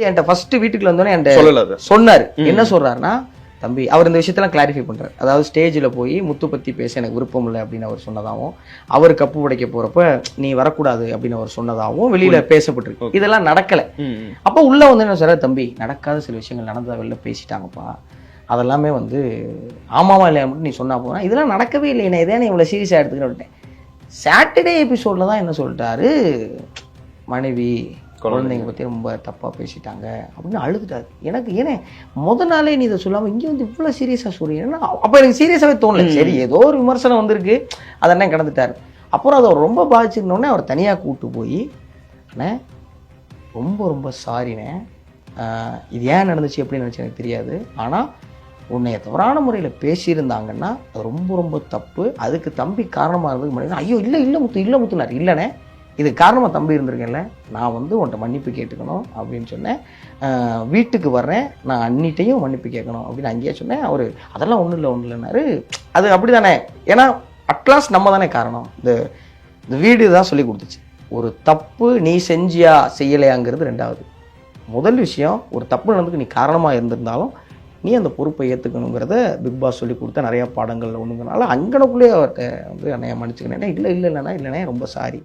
என்கிட்ட ஃபர்ஸ்ட் வீட்டுக்குள்ள வந்தோடனே என்கிட்ட சொன்னாரு. என்ன சொல்றாருன்னா, தம்பி அவர் இந்த விஷயத்தெல்லாம் கிளாரிஃபை பண்றாரு. அதாவது ஸ்டேஜில் போய் முத்து பத்தி பேச எனக்கு விருப்பம் இல்லை அப்படின்னு அவர் சொன்னதாகவும், அவர் கப்பு உடைக்க போறப்ப நீ வரக்கூடாது அப்படின்னு அவர் சொன்னதாகவும் வெளியில பேசப்பட்டிருக்கு. இதெல்லாம் நடக்கல. அப்போ உள்ள வந்து என்ன சொல்ற, தம்பி நடக்காத சில விஷயங்கள் நடந்ததா வெளில பேசிட்டாங்கப்பா, அதெல்லாமே வந்து ஆமாவா இல்லையா மட்டும் நீ சொன்னா போனா, இதெல்லாம் நடக்கவே இல்லை, நான் இதே இவ்வளவு சீரியஸா எடுத்துக்கிட்டேன். சாட்டர்டே எபிசோட்ல தான் என்ன சொல்லிட்டாரு, மனைவி குழந்தைங்க பற்றி ரொம்ப தப்பாக பேசிட்டாங்க அப்படின்னு அழுதுட்டாரு. எனக்கு ஏன்னா முத நாளே நீ இதை சொல்லாமல் இங்கே வந்து இவ்வளோ சீரியஸாக சொல்றீங்கன்னா, அப்போ எனக்கு சீரியஸாகவே தோணல. சரி ஏதோ ஒரு விமர்சனம் வந்திருக்கு, அதெல்லாம் கிடந்துட்டார். அப்புறம் அதை ரொம்ப பாதிச்சிருந்தோடனே அவர் தனியாக கூப்பிட்டு போய், அண்ணே ரொம்ப ரொம்ப சாரிண்ணே, இது ஏன் நடந்துச்சு எப்படி நினச்சி எனக்கு தெரியாது, ஆனால் உன்னைய தவறான முறையில் பேசியிருந்தாங்கன்னா அது ரொம்ப ரொம்ப தப்பு, அதுக்கு தம்பி காரணமாக இருந்ததுக்கு முன்னாடி ஐயோ இல்லை முத்துனார். இல்லைண்ணே இது காரணமாக தம்பி இருந்திருக்கேன்ல, நான் வந்து உன்ட்ட மன்னிப்பு கேட்டுக்கணும் அப்படின்னு சொன்னேன். வீட்டுக்கு வர்றேன், நான் அன்னிட்டையும் மன்னிப்பு கேட்கணும் அப்படின்னு அங்கேயே சொன்னேன். அவர் அதெல்லாம் ஒன்றும் இல்லைன்னாரு. அது அப்படி தானே, ஏன்னா அட்லாஸ்ட் நம்ம தானே காரணம். இந்த வீடு தான் சொல்லி கொடுத்துச்சு, ஒரு தப்பு நீ செஞ்சியா செய்யலையாங்கிறது ரெண்டாவது. முதல் விஷயம், ஒரு தப்பு நடந்துக்கு நீ காரணமாக இருந்திருந்தாலும் நீ அந்த பொறுப்பை ஏற்றுக்கணுங்கிறத பிக் பாஸ் சொல்லி கொடுத்த நிறையா பாடங்கள் ஒன்றுங்கிறனால அங்கனக்குள்ளேயே அவர்கிட்ட வந்து என்னைய மன்னிச்சுக்கிறேன். இல்லைண்ணே ரொம்ப சாரி.